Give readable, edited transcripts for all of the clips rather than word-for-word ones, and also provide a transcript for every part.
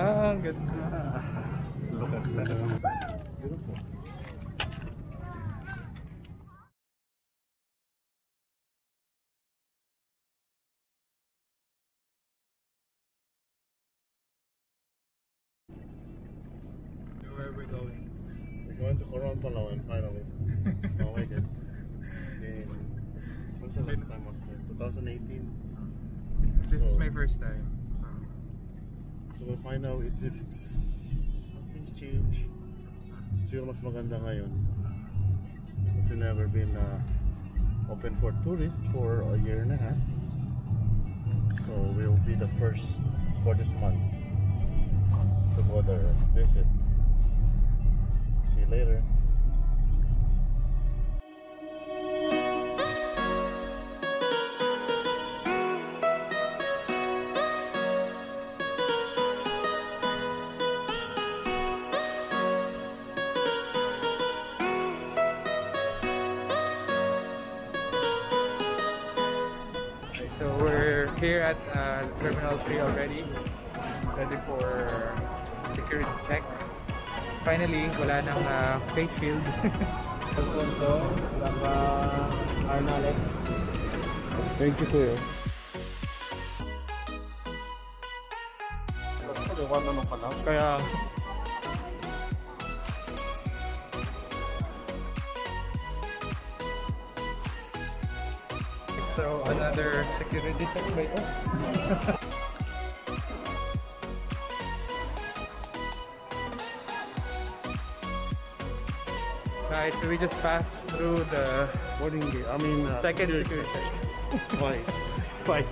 Ah, ganda. Look at that. Beautiful. Where are we going? We're going to Coron, Palawan finally. Oh my god. And when's the last time was there? 2018? This is my first time. So we'll find out if it's something's changed. Siguro mas maganda ngayon. It's never been open for tourists for a year and a half. So we'll be the first for this month to go there visit. See you later. So we're here at Terminal 3 already, ready for security checks. Finally, wala nang face shield. Thank you, sir. Kaya so another security check by us. Right, so we just passed through the Boarding gate. I mean, second security check. twice. Twice.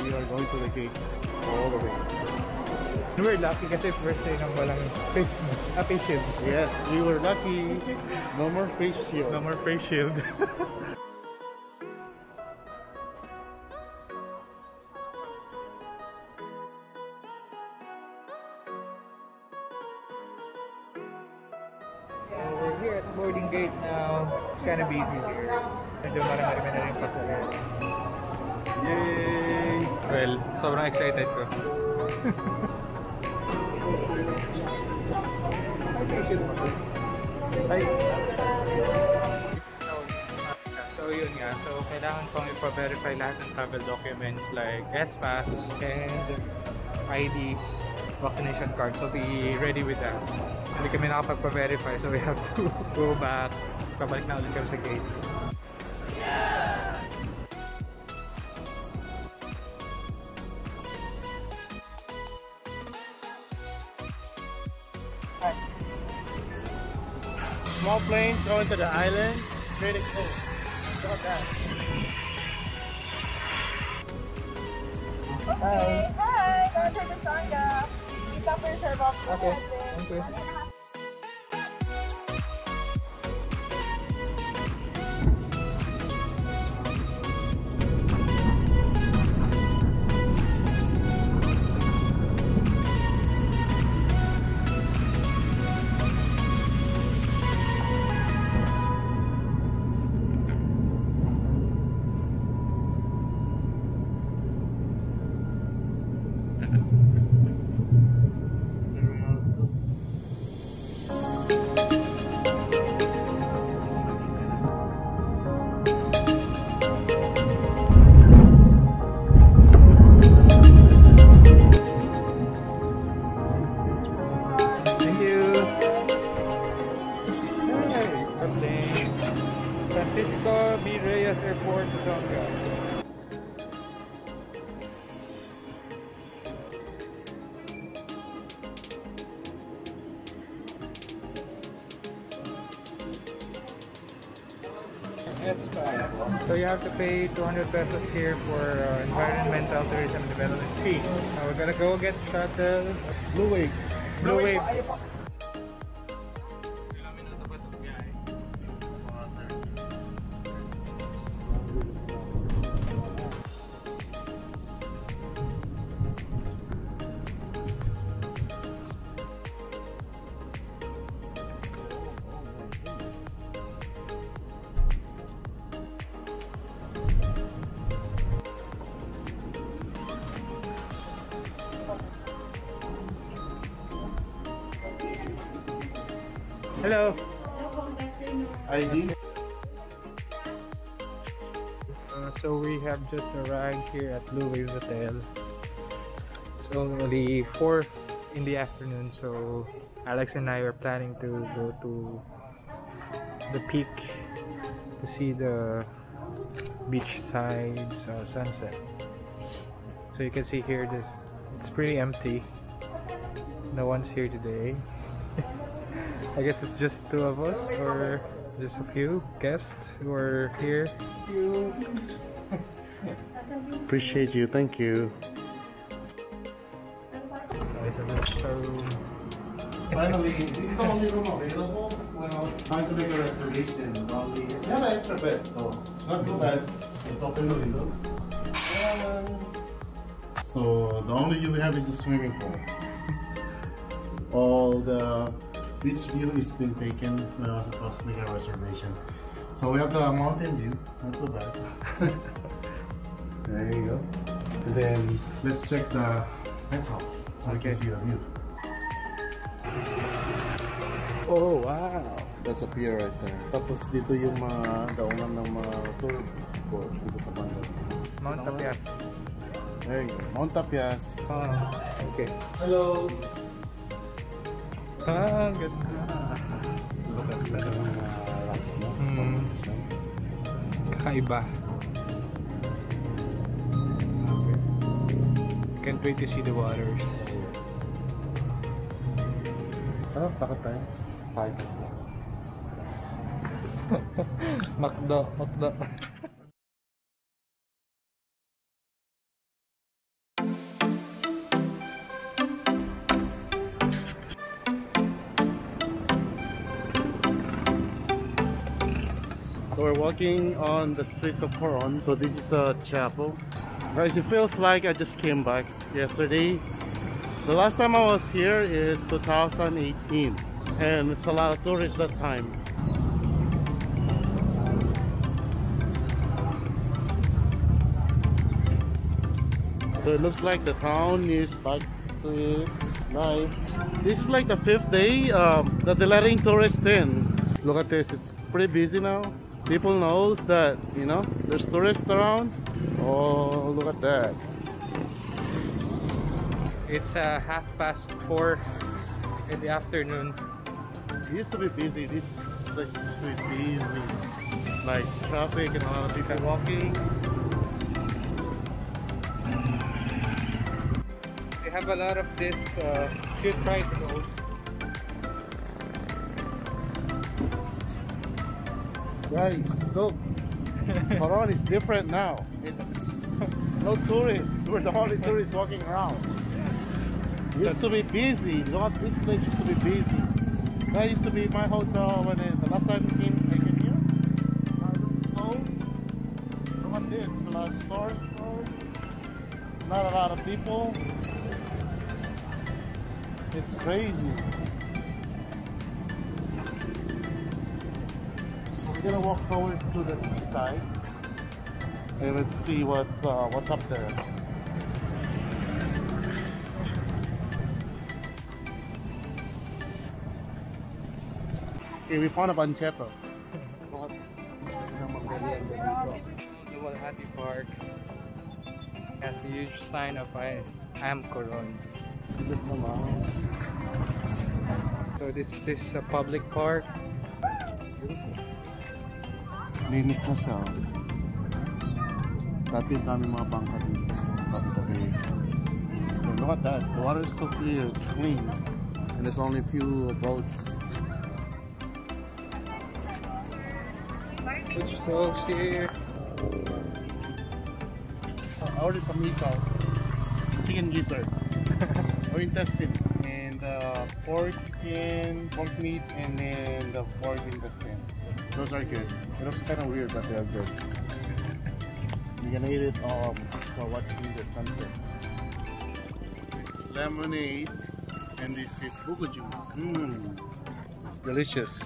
We are going to the gate all the way. We're lucky kasi first day nang walang face shield. Yes, we were lucky. No more face shield. No more face shield. We're here at boarding gate now. It's kind of busy here. Medyo marami na rin pasahero. Yay! Well, sobrang excited ko. Ay! So yun nga. So kailangan kong ipa-verify lahat ng travel documents like S-Pass and IDs, vaccination card. So be ready with that. Hindi kami nakapag-verify, so we have to go back. Pabalik na ulit kami sa gate. Small planes going to the island. Pretty cool. Look at that. Hi! Hi! Welcome to Sangha. Pick up your serve up. Okay, thank you. Francisco B. Reyes Airport, Sangha. So you have to pay 200 pesos here for environmental tourism development fee. Now we're gonna go get shuttle. Blue Wave. Blue Wave. Hello. ID. So we have just arrived here at Blue Wave Hotel. It's only 4 in the afternoon, so Alex and I are planning to go to the peak to see the beachside sunset. So you can see here it's pretty empty. No one's here today. I guess it's just 2 of us, or just a few guests who are here. Appreciate you, thank you. Okay, so this is our room. Finally, this is the only room available when I was trying to make a reservation. We have an extra bed, so it's not too bad. Let's open the windows. So the only view we have is the swimming pool. All the beach view is been taken when I was supposed to make a reservation. So we have the mountain view, not too bad. There you go. And then let's check the penthouse so we can see the view. Oh wow! That's a pier right there. Tapos dito yung mga daunan ng mga tour boat dito sa banda. Mount Tapias. There you go. Mount Tapias. Okay. Hello! Ganda. Look at the rocks, no? Kakaiba. Okay. Can't wait to see the waters. Ano? Takot tayo? Five. Makdo. So we're walking on the streets of Coron. So this is a chapel. Guys, it feels like I just came back yesterday. The last time I was here is 2018, and it's a lot of tourists that time. So it looks like the town is back to its life. This is like the 5th day that they're letting tourists in. Look at this, it's pretty busy now. People knows that, you know, there's tourists around. Oh, look at that. It's 4:30 in the afternoon. It used to be busy. This place used to be busy. Like traffic and a lot of people walking. They have a lot of this cute tricycles. Guys, look. Coron is different now. It's no tourists. We're the only tourists walking around. It used to be busy. This place used to be busy. That used to be my hotel when the last time I came here. This is closed. Look at this. A lot of stores closed. Not a lot of people. It's crazy. We're gonna walk forward to the side and let's see what's up there. Okay, we found a pancetta. The Walhati Park has a huge sign of I am Coron. So this is a public park. Linis na siya. Dati kami mga bangka dito. Look at that. The water is so clear, it's clean. And there's only a few boats. Which shows here. I ordered some miso. Chicken gizzard. Or intestine. And pork skin, pork meat, and then the pork intestine. Those are good. It looks kind of weird, but they are good. You're gonna eat it while watching the sunset. This is lemonade, and this is buko juice. It's delicious.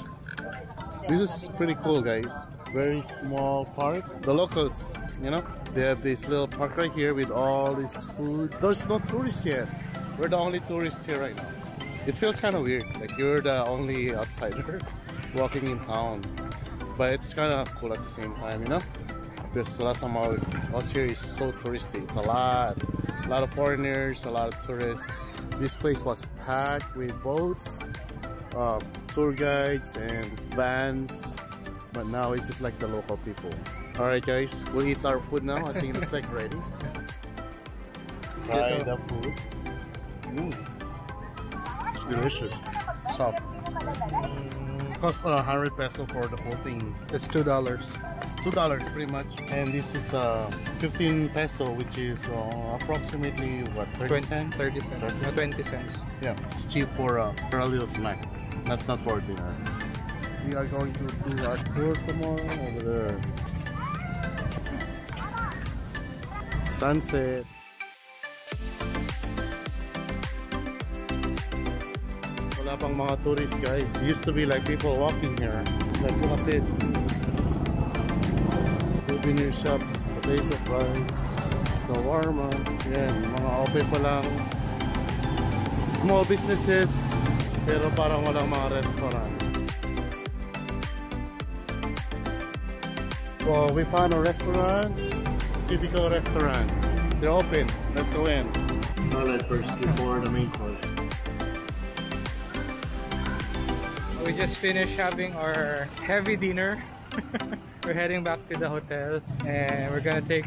This is pretty cool, guys. Very small park. The locals, you know, they have this little park right here with all this food. There's no tourists yet. We're the only tourists here right now. It feels kind of weird, like you're the only outsider. walking in town. But it's kind of cool at the same time, you know? Because last time I was here is so touristy. It's a lot of foreigners, a lot of tourists. This place was packed with boats, tour guides, and vans. But now it's just like the local people. Alright guys, we'll eat our food now. I think it's like ready. Try the food. It's delicious. Soft. Cost 100 peso for the whole thing. It's $2. $2 pretty much. And this is 15 peso, which is approximately what, 30 cents? 30 cents. 20 cents. Yeah, it's cheap for a little snack. Not for dinner. We are going to do our tour tomorrow over there. Sunset. Wala pang mga tourists guys. It used to be like people walking here. Like look at this. Souvenir shop, potato fries, shawarma. Yan, mga open pa lang. Small businesses, pero parang walang mga restaurant. So we found a restaurant, typical restaurant. They're open. Let's go in. Salad first before the main course. We just finished having our heavy dinner. We're heading back to the hotel and we're gonna take